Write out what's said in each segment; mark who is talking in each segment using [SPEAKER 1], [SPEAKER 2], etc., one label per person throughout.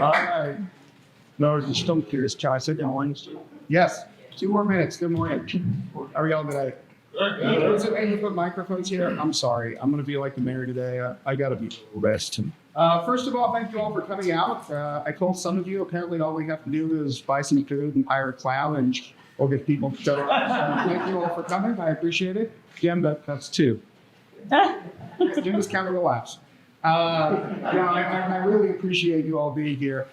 [SPEAKER 1] All right. No, just don't curious, Charles. Yes. 2 more minutes. Good morning. How are y'all today? Is it any put microphones here? I'm sorry. I'm going to be like the mayor today. I got to be best. First of all, thank you all for coming out. I told some of you apparently all we have to do is buy some food and hire a clown and we'll get people to show up. Thank you all for coming. I appreciate it. Jim, that's 2. Jim is counting the laughs. I really appreciate you all being here.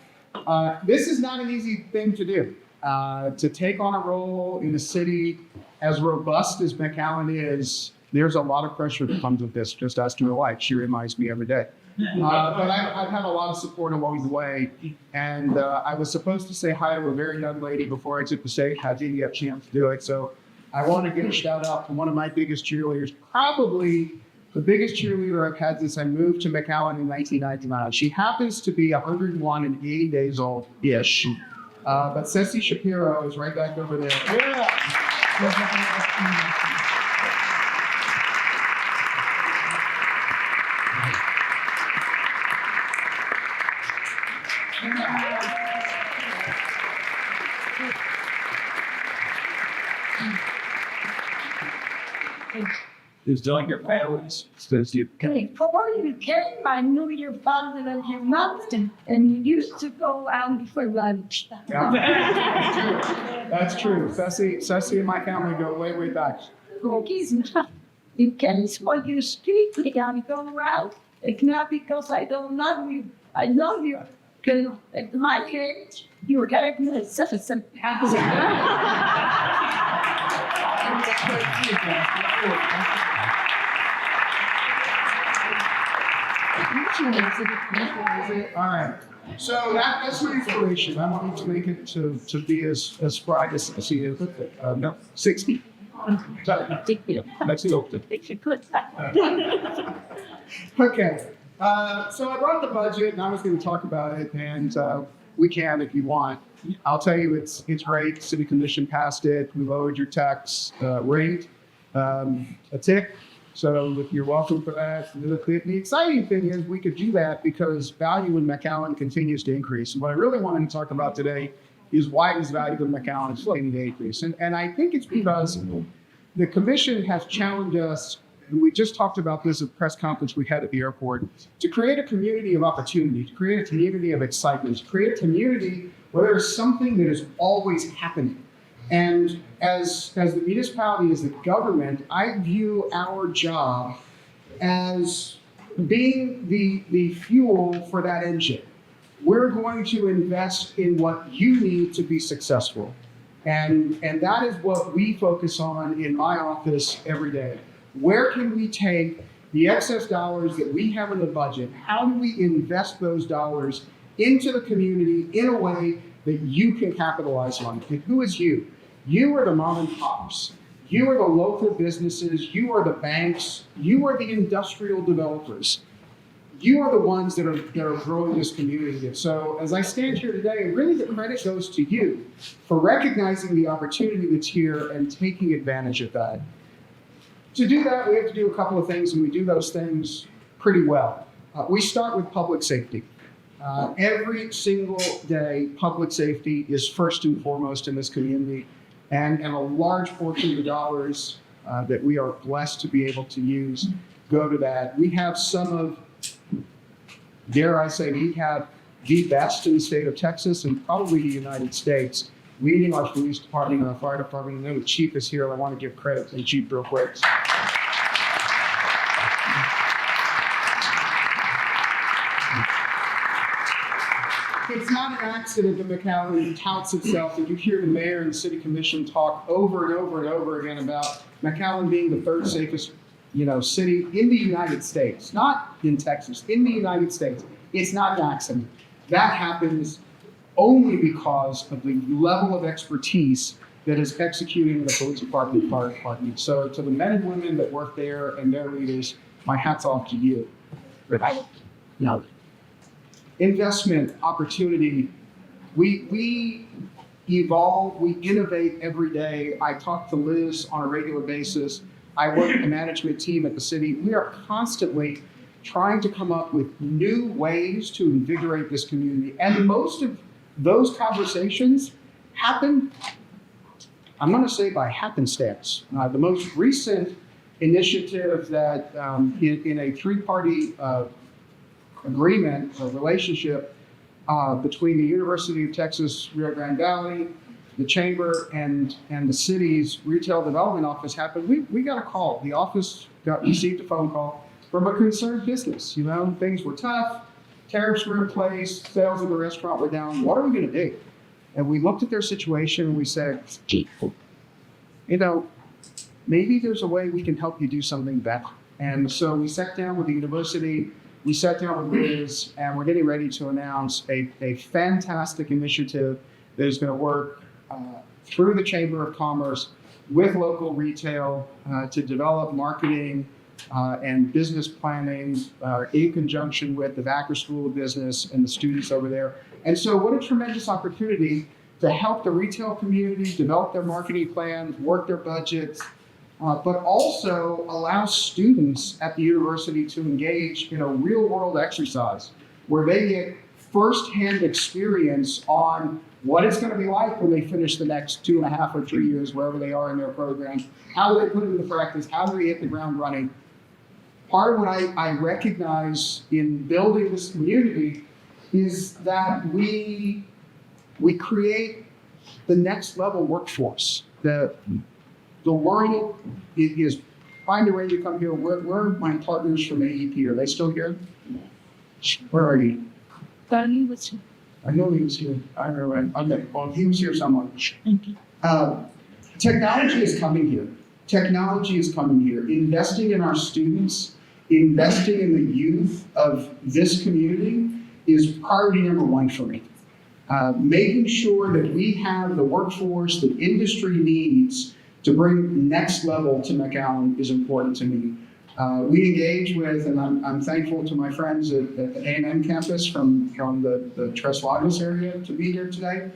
[SPEAKER 1] This is not an easy thing to do. To take on a role in a city as robust as McAllen is, there's a lot of pressure that comes with this. Just asking my wife, she reminds me every day. But I've had a lot of support along the way. And I was supposed to say hi to a very young lady before I took the stage. I didn't get a chance to do it. So I want to give a shout out to one of my biggest cheerleaders, probably the biggest cheerleader I've had since I moved to McAllen in 1999. She happens to be 101 and 80 days old-ish. But Ceci Shapiro is right back over there. Yeah. Is doing your families.
[SPEAKER 2] Before you came, I knew your father and your mother, and you used to go out for lunch.
[SPEAKER 1] Yeah. That's true. Ceci and my family go way, way back.
[SPEAKER 2] Cookies and stuff. You can spoil your street, you gotta go out. It's not because I don't love you. I love you. Because at my age, you were getting the citizen.
[SPEAKER 1] All right. So that's my inspiration. I want to make it to be as spry as she is. 60. Let's go. Okay. So I brought the budget, and I was going to talk about it, and we can if you want. I'll tell you, it's great. City Commission passed it. We lowered your tax rate a tick. So you're welcome for that. The exciting thing is we could do that because value in McAllen continues to increase. And what I really wanted to talk about today is why does value in McAllen is continuing to increase. And I think it's because the commission has challenged us, and we just talked about this at the press conference we had at the airport, to create a community of opportunity, to create a community of excitement, to create a community where there's something that is always happening. And as the municipality, as the government, I view our job as being the fuel for that engine. We're going to invest in what you need to be successful. And that is what we focus on in my office every day. Where can we take the excess dollars that we have in the budget? How do we invest those dollars into the community in a way that you can capitalize on? And who is you? You are the mom and pops. You are the local businesses. You are the banks. You are the industrial developers. You are the ones that are growing this community. And so as I stand here today, really the credit goes to you for recognizing the opportunity that's here and taking advantage of that. To do that, we have to do a couple of things, and we do those things pretty well. We start with public safety. Every single day, public safety is first and foremost in this community. And a large portion of the dollars that we are blessed to be able to use go to that. We have some of, dare I say, we have the best in the state of Texas and probably the United States, leading our police department and our fire department. I know the chief is here. I want to give credit to the chief real quick. It's not an accident that McAllen touts itself, and you hear the mayor and the city commission talk over and over and over again about McAllen being the third safest, city in the United States, not in Texas, in the United States. It's not an accident. That happens only because of the level of expertise that is executing the police department and fire department. So to the men and women that work there and their leaders, my hat's off to you. No. Investment, opportunity. We evolve, we innovate every day. I talk to Liz on a regular basis. I work with the management team at the city. We are constantly trying to come up with new ways to invigorate this community. And most of those conversations happen, I'm going to say, by happenstance. The most recent initiative that in a three-party agreement or relationship between the University of Texas Rio Grande Valley, the Chamber, and the city's retail development office happened. We got a call. The office received a phone call from a concerned business. You know, things were tough, tariffs were in place, sales in the restaurant were down. What are we going to do? And we looked at their situation and we said, you know, maybe there's a way we can help you do something better. And so we sat down with the university, we sat down with Liz, and we're getting ready to announce a fantastic initiative that is going to work through the Chamber of Commerce with local retail to develop marketing and business planning in conjunction with the Vacker School of Business and the students over there. And so what a tremendous opportunity to help the retail community develop their marketing plans, work their budgets, but also allow students at the university to engage in a real-world exercise where they get firsthand experience on what it's going to be like when they finish the next 2.5 or 3 years, wherever they are in their program, how do they put it into practice, how do they hit the ground running. Part of what I recognize in building this community is that we create the next level workforce. The world is finding a way to come here. Where are my partners from AEP? Are they still here? Where are you?
[SPEAKER 2] Barney was here.
[SPEAKER 1] I know he was here. I remember. Okay, well, he was here somewhere.
[SPEAKER 2] Thank you.
[SPEAKER 1] Technology is coming here. Technology is coming here. Investing in our students, investing in the youth of this community is priority number one for me. Making sure that we have the workforce that industry needs to bring next level to McAllen is important to me. We engage with, and I'm thankful to my friends at the A&M campus from the Tres Lagos area to be here today.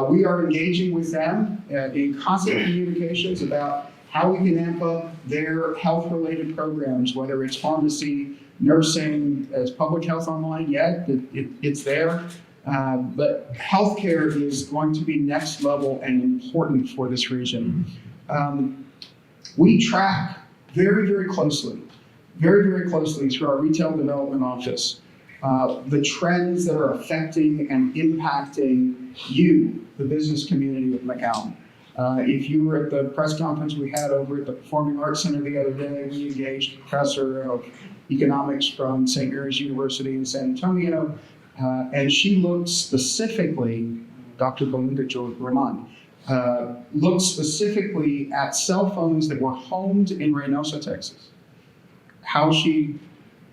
[SPEAKER 1] We are engaging with them in constant communications about how we can amp up their health-related programs, whether it's pharmacy, nursing, as public health online yet, it's there. But healthcare is going to be next level and important for this region. We track very, very closely through our retail development office, the trends that are affecting and impacting you, the business community of McAllen. If you were at the press conference we had over at the Performing Arts Center the other day, we engaged a professor of economics from St. Mary's University in San Antonio, and she looked specifically, Dr. Belinda Raman, looked specifically at cell phones that were homed in Reynosa, Texas. How she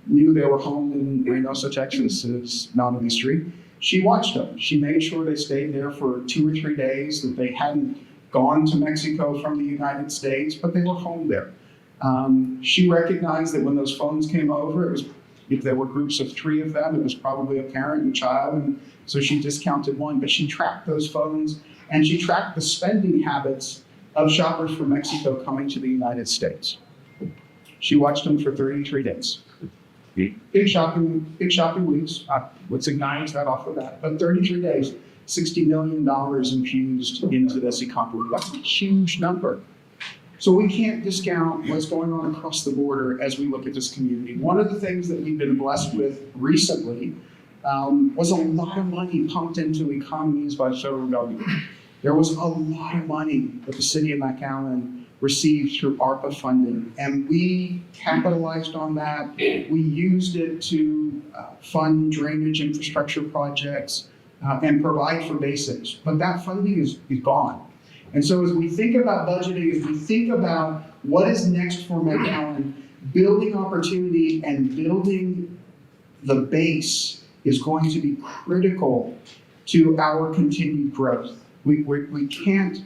[SPEAKER 1] knew they were homed in Reynosa, Texas is not a mystery. She watched them. She made sure they stayed there for 2 or 3 days, that they hadn't gone to Mexico from the United States, but they were home there. She recognized that when those phones came over, if there were groups of 3 of them, it was probably a parent and child, and so she discounted one. But she tracked those phones, and she tracked the spending habits of shoppers from Mexico coming to the United States. She watched them for 33 days. Big shopping weeks. Let's acknowledge that off of that. But 33 days, $60 million infused into this economy. That's a huge number. So we can't discount what's going on across the border as we look at this community. One of the things that we've been blessed with recently was a lot of money pumped into economies by the federal government. There was a lot of money that the city of McAllen received through ARPA funding, and we capitalized on that. We used it to fund drainage infrastructure projects and provide for basics, but that funding is gone. And so as we think about budgeting, as we think about what is next for McAllen, building opportunity and building the base is going to be critical to our continued growth. We can't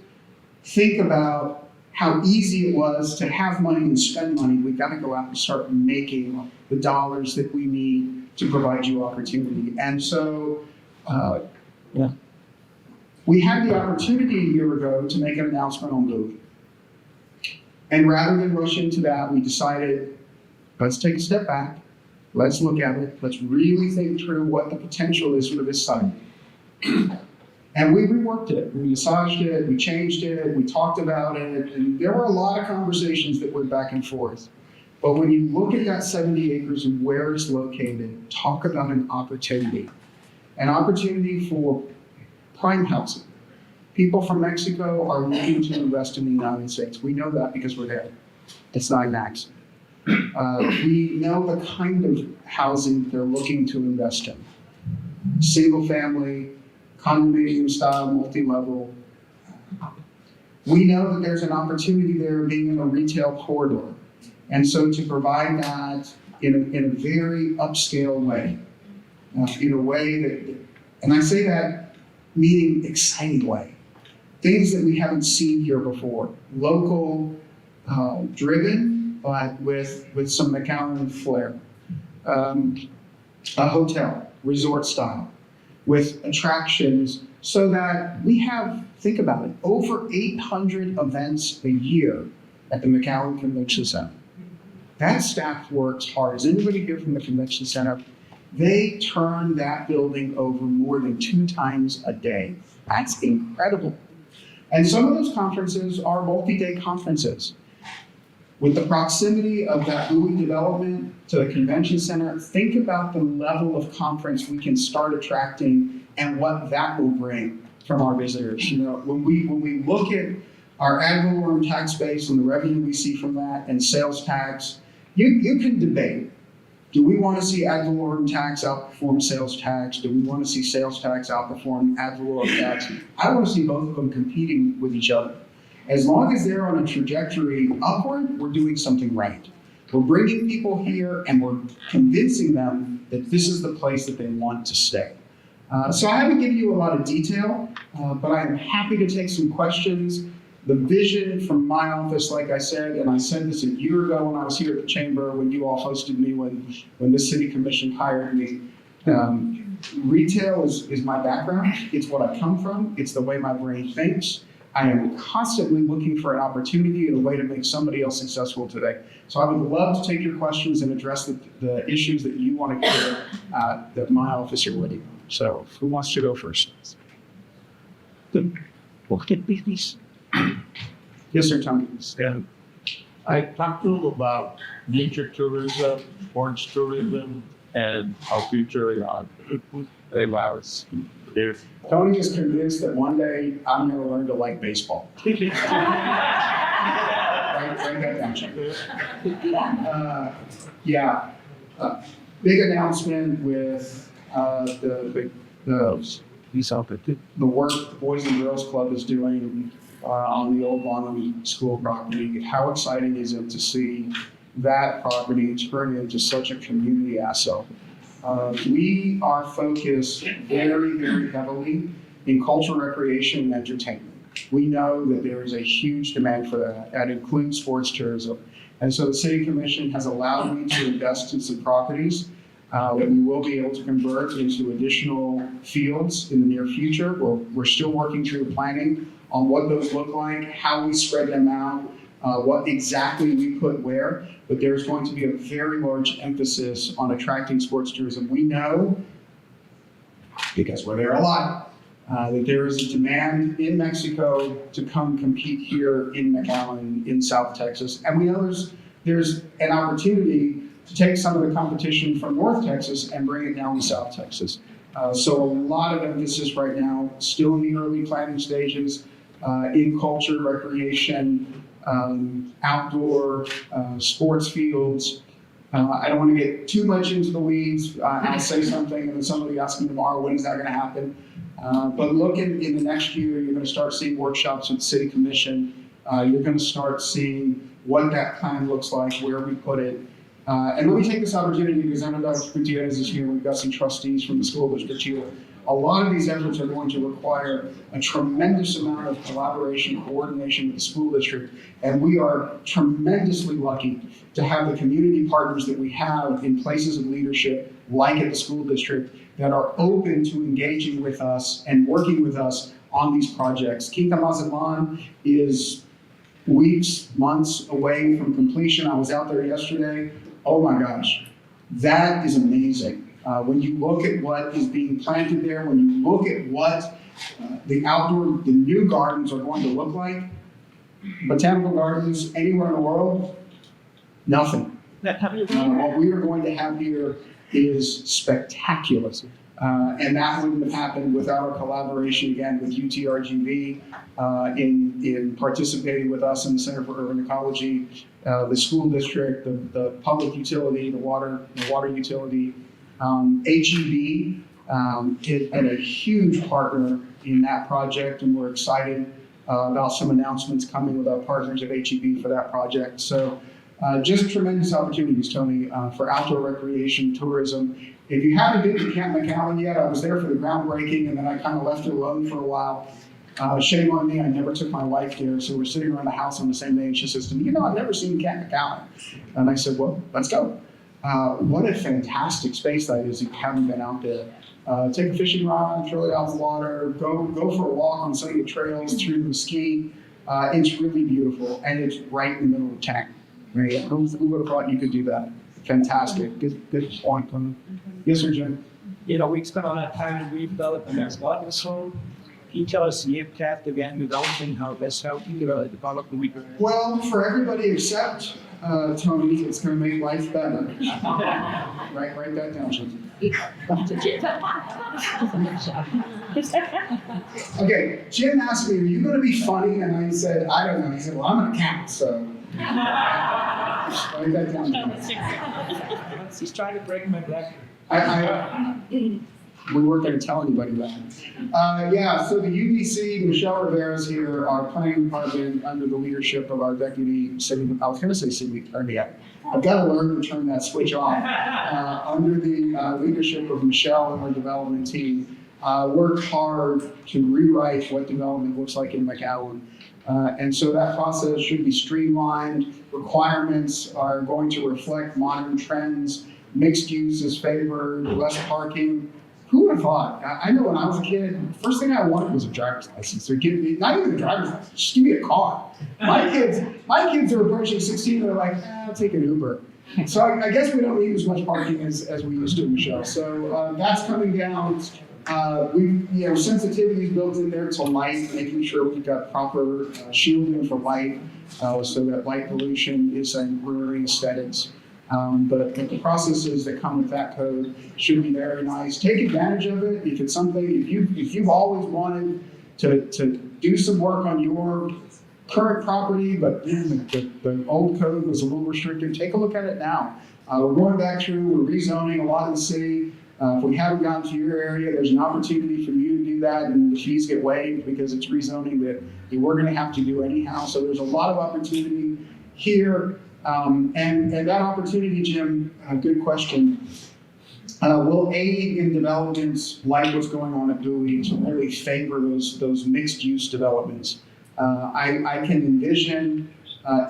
[SPEAKER 1] think about how easy it was to have money and spend money. We've got to go out and start making the dollars that we need to provide you opportunity. And so we had the opportunity a year ago to make an announcement on moving. And rather than rush into that, we decided, let's take a step back. Let's look at it. Let's really think through what the potential is for this site. And we reworked it, we massaged it, we changed it, we talked about it, and there were a lot of conversations that went back and forth. But when you look at that 70 acres and where it's located, talk about an opportunity. An opportunity for prime housing. People from Mexico are looking to invest in the United States. We know that because we're there. It's not an accident. We know the kind of housing they're looking to invest in. Single family, condominium style, multi-level. We know that there's an opportunity there being in a retail corridor. And so to provide that in a very upscale way, in a way that, and I say that meaning exciting way, things that we haven't seen here before, local, driven, but with some McAllen flair. A hotel, resort style, with attractions, so that we have, think about it, over 800 events a year at the McAllen Convention Center. That staff works hard. Is anybody here from the convention center? They turn that building over more than 2 times a day. That's incredible. And some of those conferences are multi-day conferences. With the proximity of that buoy development to the convention center, think about the level of conference we can start attracting and what that will bring from our visitors. You know, when we look at our ad valorem tax base and the revenue we see from that and sales tax, you can debate. Do we want to see ad valorem tax outperform sales tax? Do we want to see sales tax outperform ad valorem tax? I want to see both of them competing with each other. As long as they're on a trajectory upward, we're doing something right. We're bringing people here and we're convincing them that this is the place that they want to stay. So I haven't given you a lot of detail, but I'm happy to take some questions. The vision from my office, like I said, and I said this a year ago when I was here at the chamber, when you all hosted me, when the city commission hired me, retail is my background. It's what I come from. It's the way my brain thinks. I am constantly looking for an opportunity and a way to make somebody else successful today. So I would love to take your questions and address the issues that you want to hear that my office are ready on. So who wants to go first? Look at these. Yes, sir, Tony.
[SPEAKER 3] And I talked to them about nature tourism, sports tourism, and our future on allows.
[SPEAKER 1] Tony is convinced that one day I'm going to learn to like baseball. Write that down, Chuck. Big announcement with the work the Boys and Girls Club is doing on the old Bonham School property. How exciting is it to see that property turn into such a community asset? We are focused very, very heavily in cultural recreation and entertainment. We know that there is a huge demand for that. That includes sports tourism. And so the City Commission has allowed me to invest in some properties that we will be able to convert into additional fields in the near future. We're still working through the planning on what those look like, how we spread them out, what exactly we put where, but there's going to be a very large emphasis on attracting sports tourism. We know, because we're there a lot, that there is a demand in Mexico to come compete here in McAllen, in South Texas. And we know there's an opportunity to take some of the competition from North Texas and bring it down to South Texas. So a lot of emphasis right now, still in the early planning stages, in culture, recreation, outdoor, sports fields. I don't want to get too much into the weeds. I'll say something and then somebody asks me tomorrow, when is that going to happen? But look in the next year, you're going to start seeing workshops with the City Commission. You're going to start seeing what that plan looks like, where we put it. And let me take this opportunity, because I know Dr. Gutierrez is here, we've got some trustees from the school district here. A lot of these efforts are going to require a tremendous amount of collaboration, coordination with the school district, and we are tremendously lucky to have the community partners that we have in places of leadership, like at the school district, that are open to engaging with us and working with us on these projects. Quinta Mazatlan is weeks, months away from completion. I was out there yesterday. Oh my gosh. That is amazing. When you look at what is being planted there, when you look at what the new gardens are going to look like, botanical gardens anywhere in the world, nothing. What we are going to have here is spectacular. And that wouldn't have happened without our collaboration again with UT-RGV in participating with us in the Center for Urban Ecology, the school district, the public utility, the water utility, HEB, and a huge partner in that project, and we're excited about some announcements coming with our partners at HEB for that project. So just tremendous opportunities, Tony, for outdoor recreation, tourism. If you haven't been to Camp McAllen yet, I was there for the groundbreaking, and then I kind of left it alone for a while. Shame on me, I never took my wife there, so we're sitting around the house on the same day, and she says to me, I've never seen Camp McAllen. And I said, well, let's go. What a fantastic space that is if you haven't been out there. Take a fishing rod, throw it out in the water, go for a walk on some of the trails through the ski. It's really beautiful, and it's right in the middle of town. Right? Who would have thought you could do that? Fantastic. Good point. Yes, sir, Jim.
[SPEAKER 4] We spent a lot of time in redevelopment as well. So, can you tell us the impact of land development, how best help you develop the week?
[SPEAKER 1] Well, for everybody except Tony, it's going to make life better. Write that down, Jim. Okay, Jim asked me, are you going to be funny? And I said, I don't know. He said, well, I'm an accountant, so. Write that down.
[SPEAKER 4] He's trying to break my record.
[SPEAKER 1] We weren't going to tell anybody that. So the UBC, Michelle Rivera's here, our planning department under the leadership of our deputy city, I was going to say city attorney. I've got to learn to turn that switch off. Under the leadership of Michelle and our development team, worked hard to rewrite what development looks like in McAllen. And so that process should be streamlined. Requirements are going to reflect modern trends. Mixed use is favored, less parking. Who would have thought? I know when I was a kid, first thing I wanted was a driver's license. So give me, not even a driver's license, just give me a car. My kids are approaching 16, they're like, I'll take an Uber. So I guess we don't need as much parking as we used to, Michelle. So that's coming down. Sensitivities built in there to light, making sure we've got proper shielding for light, so that light pollution isn't ruining aesthetics. But the processes that come with that code should be very nice. Take advantage of it. If it's something, if you've always wanted to do some work on your current property, but the old code was a little restrictive, take a look at it now. We're going back through, we're rezoning a lot of the city. If we haven't gotten to your area, there's an opportunity for you to do that, and the fees get waived because it's rezoning that we're going to have to do anyhow. So there's a lot of opportunity here. And that opportunity, Jim, good question, will aid in developments like what's going on at Bowie to really favor those mixed-use developments. I can envision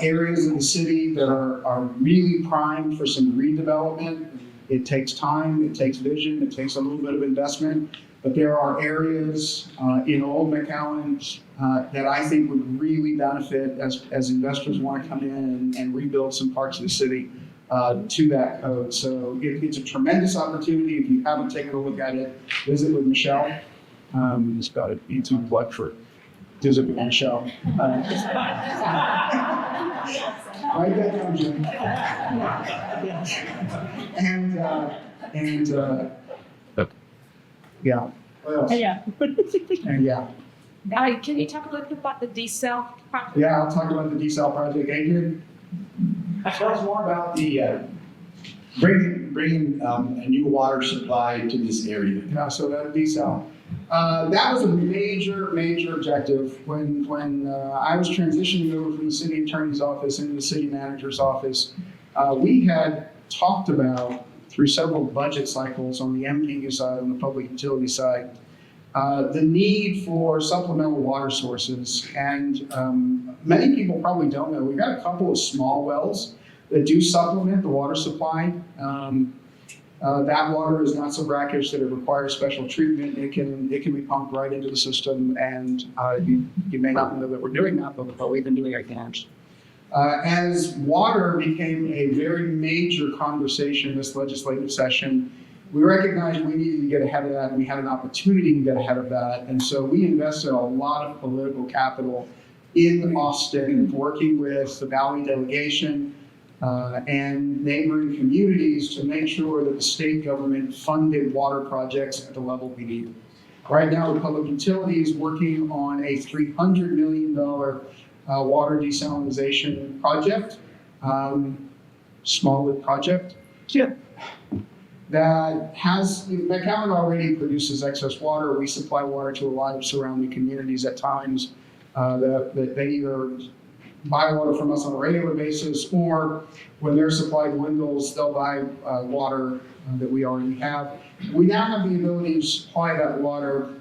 [SPEAKER 1] areas of the city that are really primed for some redevelopment. It takes time, it takes vision, it takes a little bit of investment, but there are areas in Old McAllen that I think would really benefit as investors want to come in and rebuild some parts of the city to that code. So it's a tremendous opportunity. If you haven't taken a look at it, visit with Michelle. It's got a YouTube plug for visit with Michelle. Write that down, Jim. Yeah. What else?
[SPEAKER 2] Yeah.
[SPEAKER 1] And yeah.
[SPEAKER 2] Can you talk a little bit about the desal project?
[SPEAKER 1] Yeah, I'll talk about the desal project. Adrian, tell us more about the
[SPEAKER 5] bringing a new water supply to this area.
[SPEAKER 1] yeah. So that desal. That was a major objective when I was transitioning over from the city attorney's office into the city manager's office. We had talked about through several budget cycles on the MPU side, on the public utility side, the need for supplemental water sources. And many people probably don't know, we've got a couple of small wells that do supplement the water supply. That water is not so brackish that it requires special treatment. It can be pumped right into the system, and you may not know that we're doing that, but we've been doing it again. As water became a very major conversation this legislative session, we recognized we needed to get ahead of that, and we had an opportunity to get ahead of that. And so we invested a lot of political capital in Austin, working with the Valley delegation and neighboring communities to make sure that the state government funded water projects at the level we need. Right now, the public utility is working on a $300 million water desalination project, small project. That has, McAllen already produces excess water. We supply water to a lot of surrounding communities at times that they either buy water from us on a regular basis, or when their supply dwindles, they'll buy water that we already have. We now have the ability to supply that water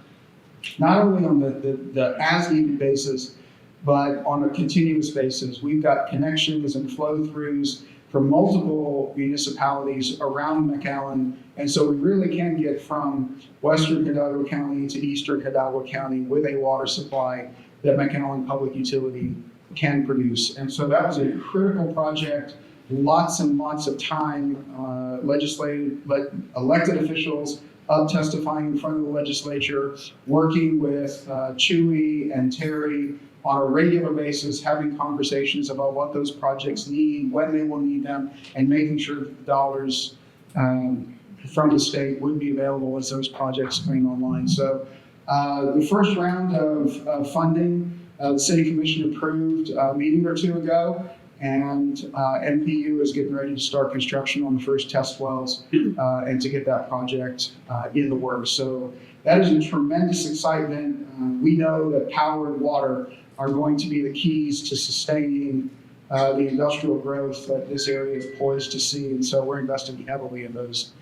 [SPEAKER 1] not only on the as-needed basis, but on a continuous basis. We've got connections and flow-throughs from multiple municipalities around McAllen, and so we really can get from western Hidalgo County to eastern Hidalgo County with a water supply that McAllen Public Utility can produce. And so that was a critical project, lots and lots of time, elected officials up testifying in front of the legislature, working with Chewy and Terry on a regular basis, having conversations about what those projects need, when they will need them, and making sure that the dollars from the state would be available as those projects came online. So the first round of funding, the City Commission approved a meeting or two ago, and NPU is getting ready to start construction on the first test wells and to get that project in the works. So that is a tremendous excitement. We know that power and water are going to be the keys to sustaining the industrial growth that this area is poised to see, and so we're investing heavily in those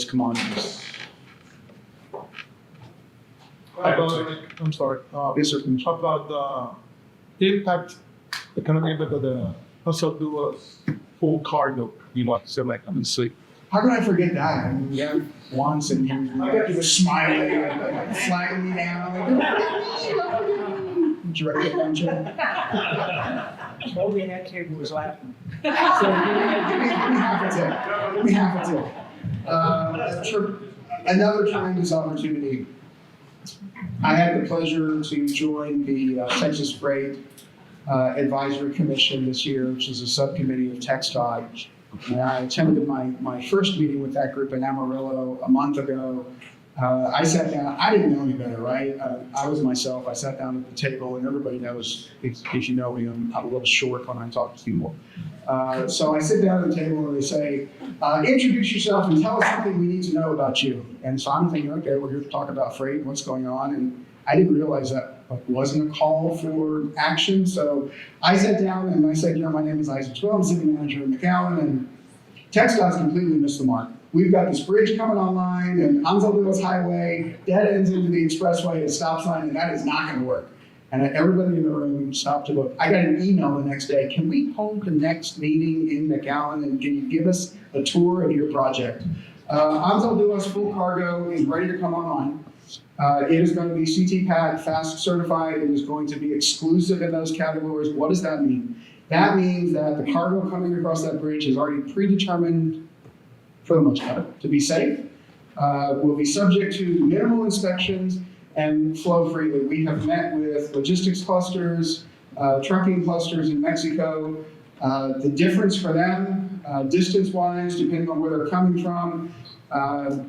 [SPEAKER 1] commodities.
[SPEAKER 6] I'm sorry.
[SPEAKER 1] Yes, sir.
[SPEAKER 6] About the impact economic of the also do a full cargo, so like I'm asleep.
[SPEAKER 1] How can I forget that? I mean, we have Juan sitting here, he was smiling, and flagging me down. Direct attention.
[SPEAKER 4] Nobody in that table was laughing.
[SPEAKER 1] So we have to. Another tremendous opportunity. I had the pleasure to join the Texas Freight Advisory Commission this year, which is a subcommittee of TxDOT. And I attended my first meeting with that group in Amarillo a month ago. I sat down, I didn't know any better, right? I was myself, I sat down at the table, and everybody knows, if you know me, I'm a little short when I talk to people. So I sit down at the table and they say, introduce yourself and tell us something we need to know about you. And so I'm thinking, okay, we're here to talk about freight and what's going on. And I didn't realize that wasn't a call for action. So I sat down and I said, my name is Isaac, I'm city manager at McAllen, and TxDOT's completely missed the mark. We've got this bridge coming online, and Ansel Lewis Highway dead ends into the expressway, a stop sign, and that is not going to work. And everybody in the room stopped to look. I got an email the next day. Can we hold the next meeting in McAllen, and can you give us a tour of your project? Ansel Lewis Full Cargo is ready to come online. It is going to be CT-PAT FAST certified. It is going to be exclusive in those categories. What does that mean? That means that the cargo coming across that bridge is already predetermined, for the most part, to be safe, will be subject to minimal inspections and flow freely. We have met with logistics clusters, trucking clusters in Mexico. The difference for them, distance-wise, depending on where they're coming from,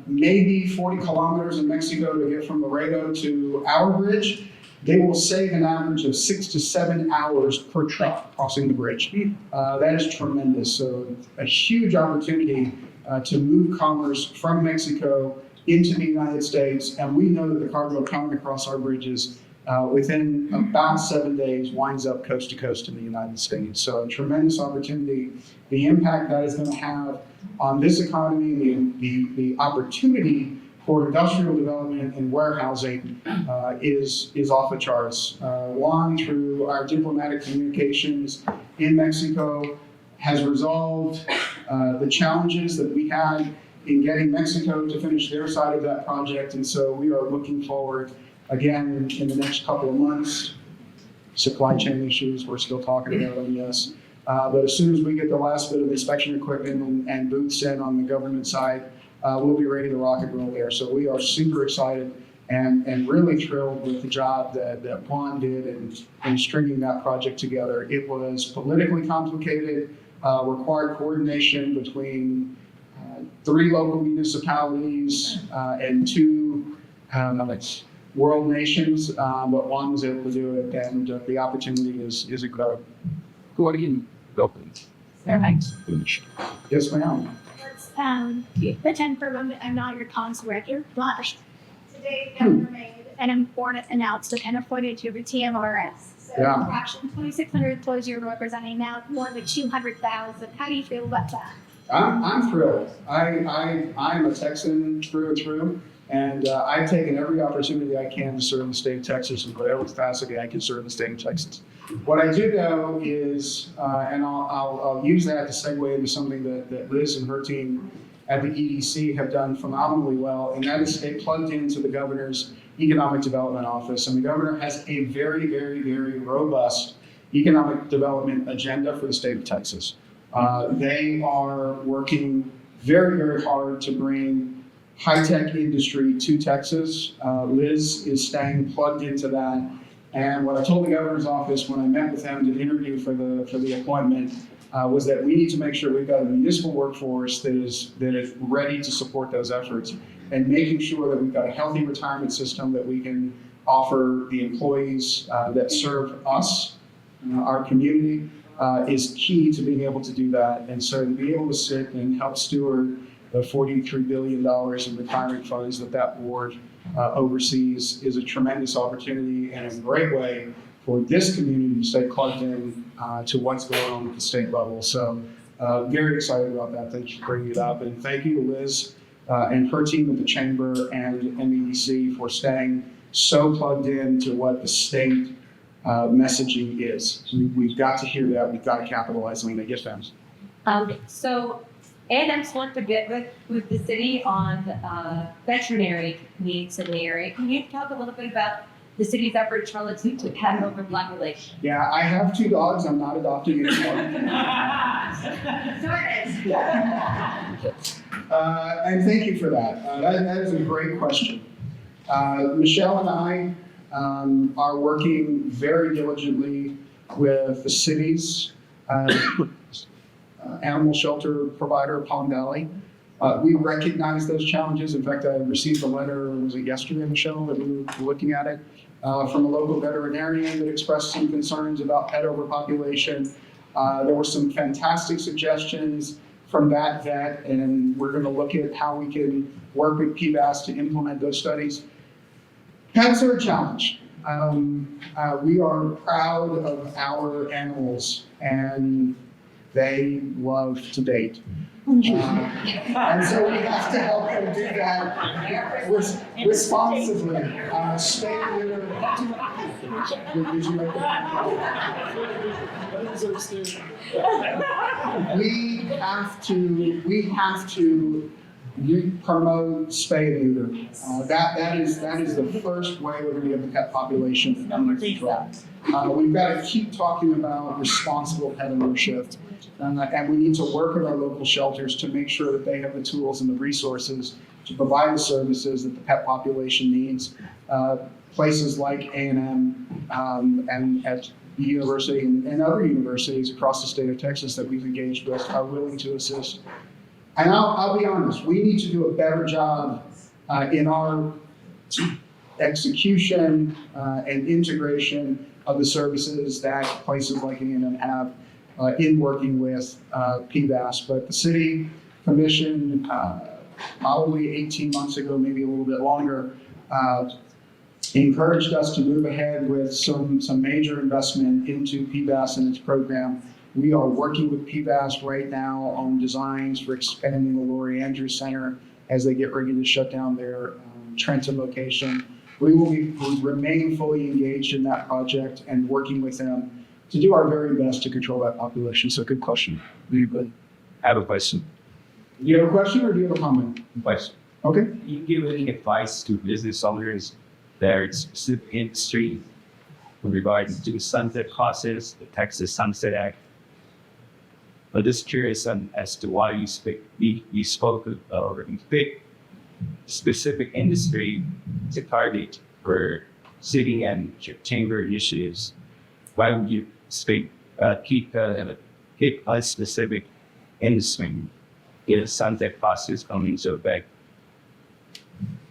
[SPEAKER 1] maybe 40 kilometers in Mexico to get from Laredo to our bridge. They will save an average of 6 to 7 hours per truck crossing the bridge. That is tremendous. So a huge opportunity to move commerce from Mexico into the United States. And we know that the cargo coming across our bridges within about 7 days winds up coast to coast in the United States. So a tremendous opportunity. The impact that is going to have on this economy, the opportunity for industrial development and warehousing is off the charts. Juan, through our diplomatic communications in Mexico, has resolved the challenges that we had in getting Mexico to finish their side of that project. And so we are looking forward, again, in the next couple of months, supply chain issues, we're still talking about them, yes. But as soon as we get the last bit of inspection equipment and booths in on the government side, we'll be ready to rock and roll there. So we are super excited and really thrilled with the job that Juan did in stringing that project together. It was politically complicated, required coordination between 3 local municipalities and 2 world nations, but Juan was able to do it, and the opportunity is incredible.
[SPEAKER 3] Who are you helping?
[SPEAKER 2] Thanks.
[SPEAKER 1] Yes, ma'am.
[SPEAKER 7] Pretend for a moment I'm not your comms director, but today the governor made an important announcement and appointed to the TMRS. So
[SPEAKER 1] Yeah.
[SPEAKER 7] actually 2,600 employees you're representing now, more than 200,000. How do you feel about that?
[SPEAKER 1] I'm thrilled. I'm a Texan through and through, and I've taken every opportunity I can to serve the state of Texas in whatever capacity I can serve the state of Texas. What I do know is, and I'll use that to segue into something that Liz and her team at the EDC have done phenomenally well, and that is stay plugged into the governor's economic development office. And the governor has a very, very, very robust economic development agenda for the state of Texas. They are working very, very hard to bring high-tech industry to Texas. Liz is staying plugged into that. And what I told the governor's office when I met with them to interview for the appointment was that we need to make sure we've got a municipal workforce that is ready to support those efforts, and making sure that we've got a healthy retirement system that we can offer the employees that serve us, our community, is key to being able to do that. And so to be able to sit and help steward the $43 billion in retirement funds that board oversees is a tremendous opportunity and a great way for this community to stay plugged in to what's going on at the state level. So very excited about that. Thank you for bringing it up. And thank you to Liz and her team at the Chamber and MEDC for staying so plugged in to what the state messaging is. We've got to hear that. We've got to capitalize on it. Yes, ma'am.
[SPEAKER 8] So A&M's worked a bit with the city on veterinary needs in the area. Can you talk a little bit about the city's efforts relative to pet over population?
[SPEAKER 1] Yeah, I have 2 dogs. I'm not adopting anymore. And thank you for that. That is a great question. Michelle and I are working very diligently with the city's animal shelter provider, Palm Valley. We recognize those challenges. In fact, I received a letter, was it yesterday, Michelle, that we were looking at it, from a local veterinarian that expressed some concerns about pet overpopulation. There were some fantastic suggestions from that vet, and we're going to look at how we can work with PBAS to implement those studies. Pets are a challenge. We are proud of our animals, and they love to date. And so we have to help them do that responsibly. Stay near. Did you make that? We have to promote spay and neuter. That is the first way we're going to get the pet population under control. We've got to keep talking about responsible pet ownership. And we need to work with our local shelters to make sure that they have the tools and the resources to provide the services that the pet population needs. Places like A&M and at the university and other universities across the state of Texas that we've engaged with are willing to assist. And I'll be honest, we need to do a better job in our execution and integration of the services that places like A&M have in working with PBAS. But the city commission, probably 18 months ago, maybe a little bit longer, encouraged us to move ahead with some major investment into PBAS and its program. We are working with PBAS right now on designs for expanding the Lori Andrews Center as they get ready to shut down their Trenton location. We will remain fully engaged in that project and working with them to do our very best to control that population. So good question.
[SPEAKER 3] I have a question.
[SPEAKER 1] Do you have a question or do you have a comment?
[SPEAKER 3] Question.
[SPEAKER 1] Okay.
[SPEAKER 3] Can you give any advice to business owners that are in specific industry with regard to the sunset process, the Texas Sunset Act,
[SPEAKER 4] But just curious as to why you spoke or you picked specific industry to target for city and chamber initiatives. Why would you keep a specific industry? It sounds like cost is coming so back.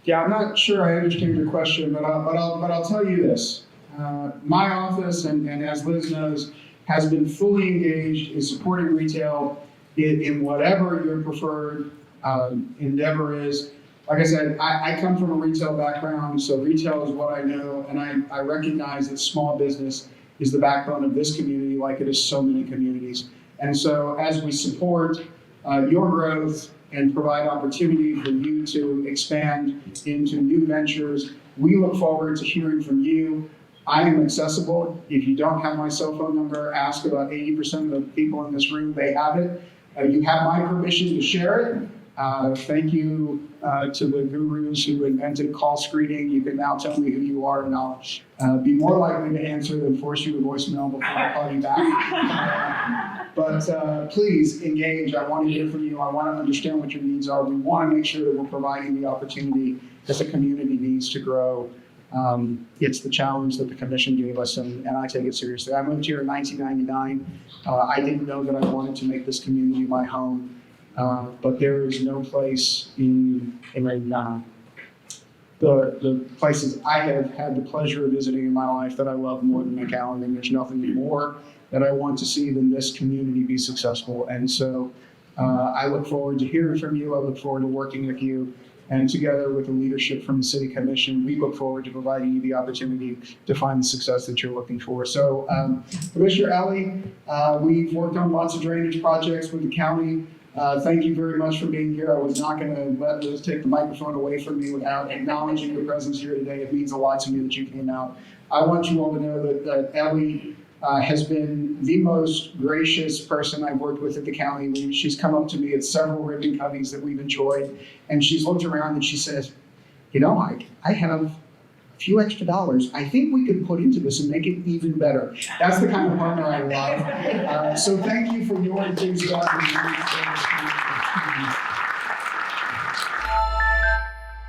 [SPEAKER 1] Yeah, I'm not sure I understand your question, but I'll tell you this. My office, and as Liz knows, has been fully engaged in supporting retail in whatever your preferred endeavor is. Like I said, I come from a retail background, so retail is what I know, and I recognize that small business is the backbone of this community like it is so many communities. And so as we support your growth and provide opportunity for you to expand into new ventures, we look forward to hearing from you. I am accessible. If you don't have my cell phone number, ask about 80% of the people in this room, they have it. You have my permission to share it. Thank you to the gurus who invented call screening. You can now tell me who you are, and I'll be more likely to answer than force you to voicemail before I call you back. But please engage. I want to hear from you. I want to understand what your needs are. We want to make sure that we're providing the opportunity that the community needs to grow. It's the challenge that the commission gave us, and I take it seriously. I moved here in 1999. I didn't know that I wanted to make this community my home. But there is no place in the places I have had the pleasure of visiting in my life that I love more than McAllen, and there's nothing more that I want to see than this community be successful. And so I look forward to hearing from you. I look forward to working with you. And together with the leadership from the City Commission, we look forward to providing you the opportunity to find the success that you're looking for. So, Commissioner Ellie, we've worked on lots of drainage projects with the county. Thank you very much for being here. I was not going to let Liz take the microphone away from me without acknowledging your presence here today. It means a lot to me that you came out. I want you all to know that Ellie has been the most gracious person I've worked with at the county. She's come up to me at several ribbon cuttings that we've enjoyed, and she's looked around and she says, you know, I have a few extra dollars. I think we could put into this and make it even better. That's the kind of partner I love. So thank you for your enthusiasm.